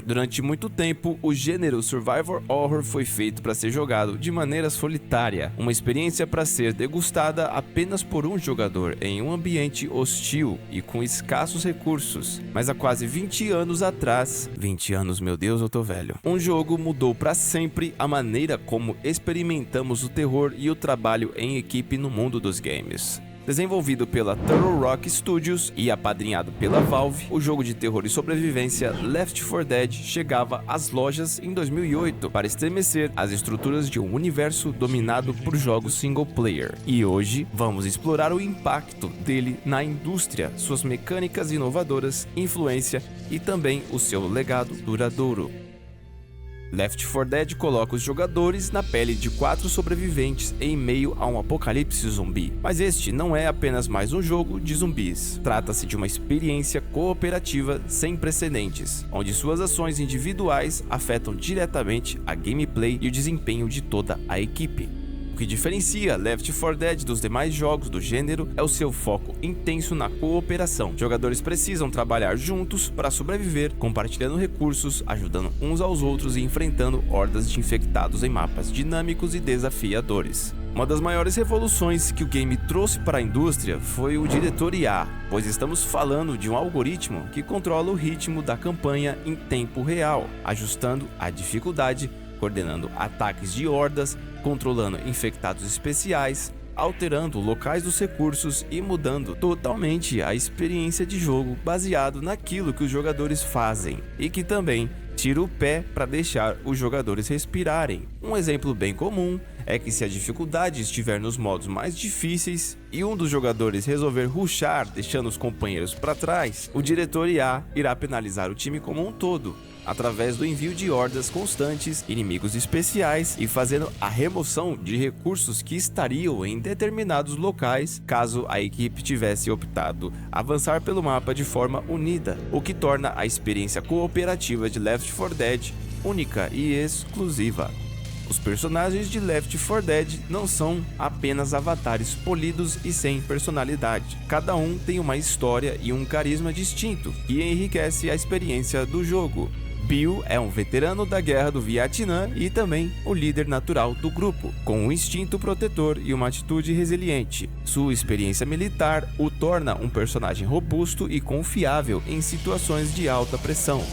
Durante muito tempo, o gênero Survivor Horror foi feito para ser jogado de maneira solitária, uma experiência para ser degustada apenas por um jogador em um ambiente hostil e com escassos recursos. Mas há quase 20 anos atrás, 20 anos, meu Deus, eu tô velho, um jogo mudou para sempre a maneira como experimentamos o terror e o trabalho em equipe no mundo dos games. Desenvolvido pela Turtle Rock Studios e apadrinhado pela Valve, o jogo de terror e sobrevivência Left 4 Dead chegava às lojas em 2008 para estremecer as estruturas de um universo dominado por jogos single player. E hoje vamos explorar o impacto dele na indústria, suas mecânicas inovadoras, influência e também o seu legado duradouro. Left 4 Dead coloca os jogadores na pele de 4 sobreviventes em meio a um apocalipse zumbi. Mas este não é apenas mais um jogo de zumbis. Trata-se de uma experiência cooperativa sem precedentes, onde suas ações individuais afetam diretamente a gameplay e o desempenho de toda a equipe. O que diferencia Left 4 Dead dos demais jogos do gênero é o seu foco intenso na cooperação. Jogadores precisam trabalhar juntos para sobreviver, compartilhando recursos, ajudando uns aos outros e enfrentando hordas de infectados em mapas dinâmicos e desafiadores. Uma das maiores revoluções que o game trouxe para a indústria foi o diretor IA, pois estamos falando de um algoritmo que controla o ritmo da campanha em tempo real, ajustando a dificuldade, coordenando ataques de hordas, controlando infectados especiais, alterando locais dos recursos e mudando totalmente a experiência de jogo baseado naquilo que os jogadores fazem e que também tira o pé para deixar os jogadores respirarem. Um exemplo bem comum é que se a dificuldade estiver nos modos mais difíceis e um dos jogadores resolver rushar deixando os companheiros para trás, o diretor IA irá penalizar o time como um todo, através do envio de hordas constantes, inimigos especiais e fazendo a remoção de recursos que estariam em determinados locais caso a equipe tivesse optado avançar pelo mapa de forma unida, o que torna a experiência cooperativa de Left 4 Dead única e exclusiva. Os personagens de Left 4 Dead não são apenas avatares polidos e sem personalidade. Cada um tem uma história e um carisma distinto que enriquece a experiência do jogo. Bill é um veterano da Guerra do Vietnã e também o líder natural do grupo, com um instinto protetor e uma atitude resiliente. Sua experiência militar o torna um personagem robusto e confiável em situações de alta pressão.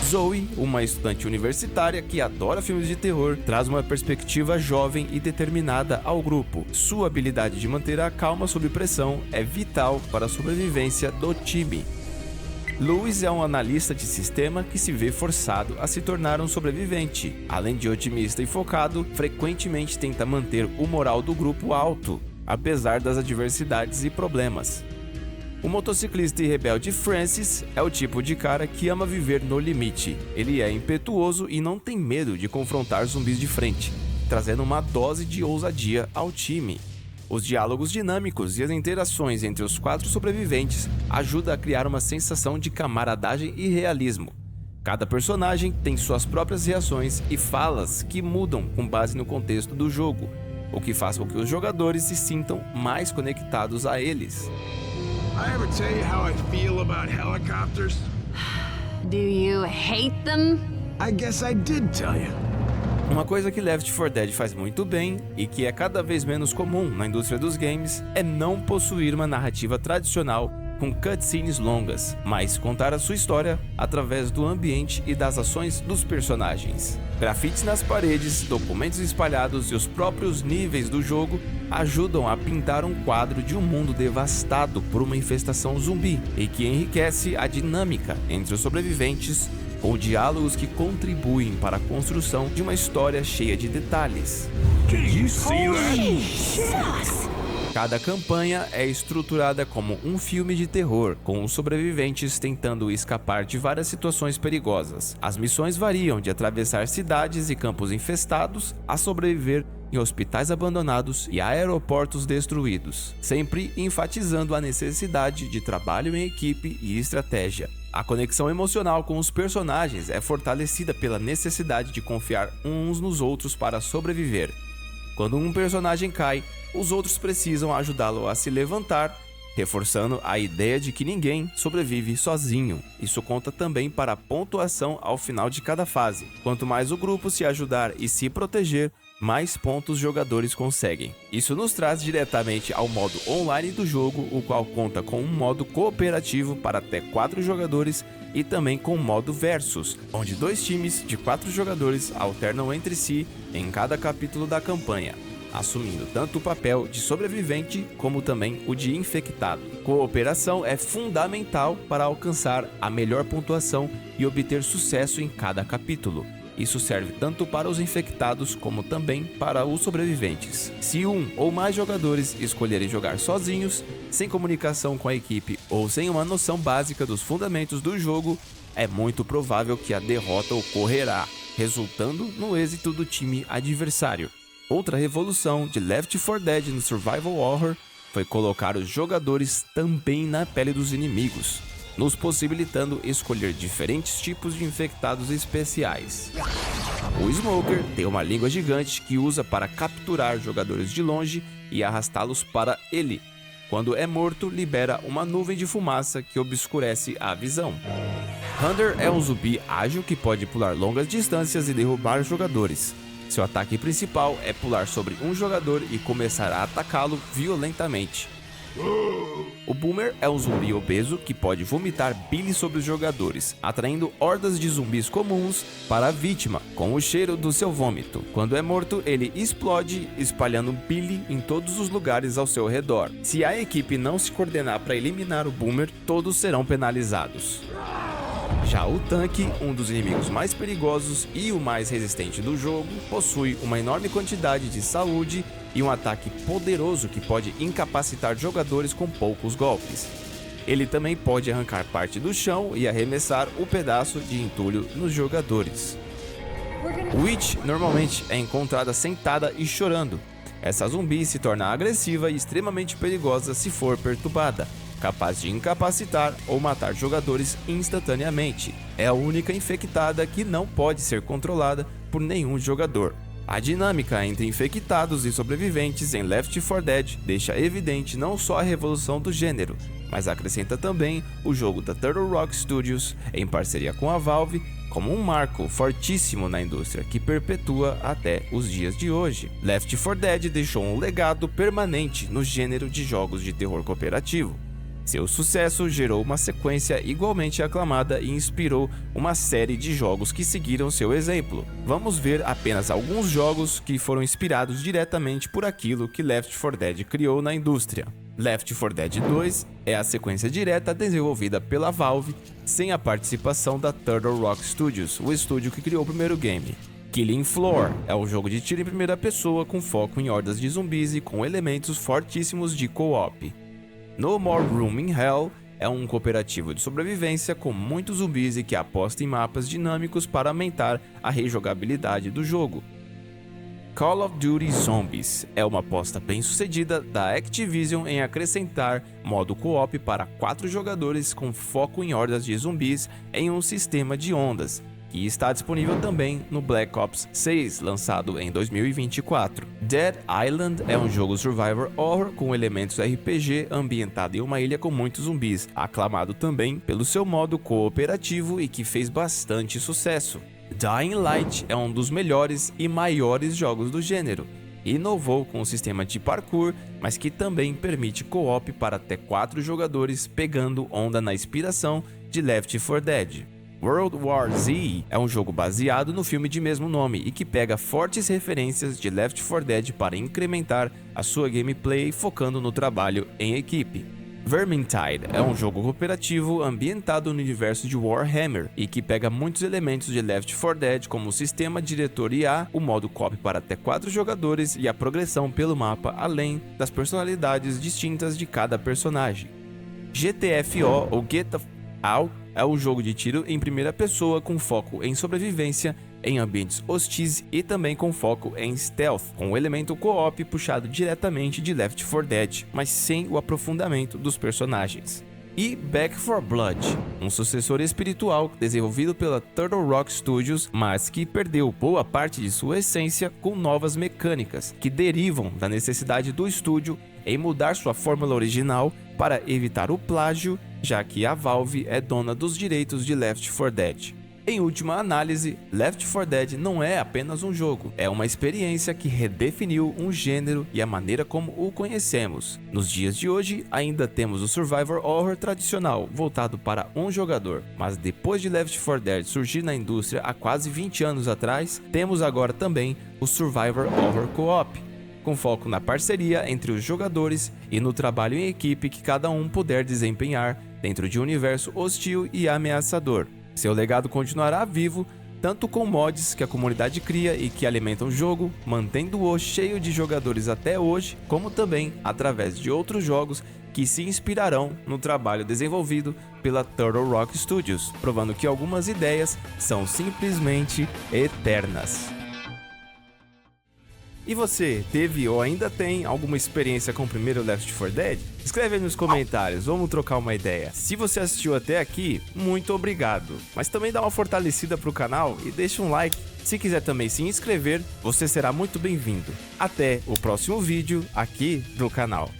Zoe, uma estudante universitária que adora filmes de terror, traz uma perspectiva jovem e determinada ao grupo. Sua habilidade de manter a calma sob pressão é vital para a sobrevivência do time. Louis é um analista de sistema que se vê forçado a se tornar um sobrevivente. Além de otimista e focado, frequentemente tenta manter o moral do grupo alto, apesar das adversidades e problemas. O motociclista e rebelde Francis é o tipo de cara que ama viver no limite. Ele é impetuoso e não tem medo de confrontar zumbis de frente, trazendo uma dose de ousadia ao time. Os diálogos dinâmicos e as interações entre os 4 sobreviventes ajudam a criar uma sensação de camaradagem e realismo. Cada personagem tem suas próprias reações e falas que mudam com base no contexto do jogo, o que faz com que os jogadores se sintam mais conectados a eles. I ever tell you how I feel about helicopters? Do you hate them? I guess I did tell you. Uma coisa que Left 4 Dead faz muito bem e que é cada vez menos comum na indústria dos games é não possuir uma narrativa tradicional com cutscenes longas, mas contar a sua história através do ambiente e das ações dos personagens. Grafites nas paredes, documentos espalhados e os próprios níveis do jogo ajudam a pintar um quadro de um mundo devastado por uma infestação zumbi e que enriquece a dinâmica entre os sobreviventes com diálogos que contribuem para a construção de uma história cheia de detalhes. Cada campanha é estruturada como um filme de terror, com os sobreviventes tentando escapar de várias situações perigosas. As missões variam de atravessar cidades e campos infestados a sobreviver em hospitais abandonados e aeroportos destruídos, sempre enfatizando a necessidade de trabalho em equipe e estratégia. A conexão emocional com os personagens é fortalecida pela necessidade de confiar uns nos outros para sobreviver. Quando um personagem cai, os outros precisam ajudá-lo a se levantar reforçando a ideia de que ninguém sobrevive sozinho. Isso conta também para a pontuação ao final de cada fase. Quanto mais o grupo se ajudar e se proteger, mais pontos os jogadores conseguem. Isso nos traz diretamente ao modo online do jogo, o qual conta com um modo cooperativo para até 4 jogadores e também com o modo versus, onde 2 times de 4 jogadores alternam entre si em cada capítulo da campanha, assumindo tanto o papel de sobrevivente como também o de infectado. Cooperação é fundamental para alcançar a melhor pontuação e obter sucesso em cada capítulo. Isso serve tanto para os infectados como também para os sobreviventes. Se um ou mais jogadores escolherem jogar sozinhos, sem comunicação com a equipe ou sem uma noção básica dos fundamentos do jogo, é muito provável que a derrota ocorrerá, resultando no êxito do time adversário. Outra revolução de Left 4 Dead no Survival Horror foi colocar os jogadores também na pele dos inimigos, nos possibilitando escolher diferentes tipos de infectados especiais. O Smoker tem uma língua gigante que usa para capturar jogadores de longe e arrastá-los para ele. Quando é morto, libera uma nuvem de fumaça que obscurece a visão. Hunter é um zumbi ágil que pode pular longas distâncias e derrubar jogadores. Seu ataque principal é pular sobre um jogador e começar a atacá-lo violentamente. O Boomer é um zumbi obeso que pode vomitar bile sobre os jogadores, atraindo hordas de zumbis comuns para a vítima com o cheiro do seu vômito. Quando é morto, ele explode, espalhando bile em todos os lugares ao seu redor. Se a equipe não se coordenar para eliminar o Boomer, todos serão penalizados. Já o tanque, um dos inimigos mais perigosos e o mais resistente do jogo, possui uma enorme quantidade de saúde e um ataque poderoso que pode incapacitar jogadores com poucos golpes. Ele também pode arrancar parte do chão e arremessar o pedaço de entulho nos jogadores. Witch normalmente é encontrada sentada e chorando. Essa zumbi se torna agressiva e extremamente perigosa se for perturbada, capaz de incapacitar ou matar jogadores instantaneamente. É a única infectada que não pode ser controlada por nenhum jogador. A dinâmica entre infectados e sobreviventes em Left 4 Dead deixa evidente não só a revolução do gênero, mas acrescenta também o jogo da Turtle Rock Studios, em parceria com a Valve, como um marco fortíssimo na indústria que perpetua até os dias de hoje. Left 4 Dead deixou um legado permanente no gênero de jogos de terror cooperativo. Seu sucesso gerou uma sequência igualmente aclamada e inspirou uma série de jogos que seguiram seu exemplo. Vamos ver apenas alguns jogos que foram inspirados diretamente por aquilo que Left 4 Dead criou na indústria. Left 4 Dead 2 é a sequência direta desenvolvida pela Valve, sem a participação da Turtle Rock Studios, o estúdio que criou o primeiro game. Killing Floor é um jogo de tiro em primeira pessoa com foco em hordas de zumbis e com elementos fortíssimos de co-op. No More Room in Hell é um cooperativo de sobrevivência com muitos zumbis e que aposta em mapas dinâmicos para aumentar a rejogabilidade do jogo. Call of Duty Zombies é uma aposta bem sucedida da Activision em acrescentar modo co-op para 4 jogadores com foco em hordas de zumbis em um sistema de ondas, que está disponível também no Black Ops 6, lançado em 2024. Dead Island é um jogo survivor horror com elementos RPG ambientado em uma ilha com muitos zumbis, aclamado também pelo seu modo cooperativo e que fez bastante sucesso. Dying Light é um dos melhores e maiores jogos do gênero. Inovou com o sistema de parkour, mas que também permite co-op para até 4 jogadores, pegando onda na inspiração de Left 4 Dead. World War Z é um jogo baseado no filme de mesmo nome e que pega fortes referências de Left 4 Dead para incrementar a sua gameplay focando no trabalho em equipe. Vermintide é um jogo cooperativo ambientado no universo de Warhammer e que pega muitos elementos de Left 4 Dead como o sistema diretor IA, o modo co-op para até 4 jogadores e a progressão pelo mapa além das personalidades distintas de cada personagem. GTFO ou Get Out é um jogo de tiro em primeira pessoa com foco em sobrevivência em ambientes hostis e também com foco em stealth, com o elemento co-op puxado diretamente de Left 4 Dead, mas sem o aprofundamento dos personagens. E Back 4 Blood, um sucessor espiritual desenvolvido pela Turtle Rock Studios, mas que perdeu boa parte de sua essência com novas mecânicas, que derivam da necessidade do estúdio em mudar sua fórmula original para evitar o plágio, já que a Valve é dona dos direitos de Left 4 Dead. Em última análise, Left 4 Dead não é apenas um jogo, é uma experiência que redefiniu um gênero e a maneira como o conhecemos. Nos dias de hoje, ainda temos o Survivor Horror tradicional, voltado para um jogador, mas depois de Left 4 Dead surgir na indústria há quase 20 anos atrás, temos agora também o Survivor Horror Co-op, com foco na parceria entre os jogadores e no trabalho em equipe que cada um puder desempenhar dentro de um universo hostil e ameaçador. Seu legado continuará vivo, tanto com mods que a comunidade cria e que alimentam o jogo, mantendo-o cheio de jogadores até hoje, como também através de outros jogos que se inspirarão no trabalho desenvolvido pela Turtle Rock Studios, provando que algumas ideias são simplesmente eternas. E você, teve ou ainda tem alguma experiência com o primeiro Left 4 Dead? Escreve aí nos comentários, vamos trocar uma ideia. Se você assistiu até aqui, muito obrigado. Mas também dá uma fortalecida pro canal e deixa um like. Se quiser também se inscrever, você será muito bem-vindo. Até o próximo vídeo aqui no canal.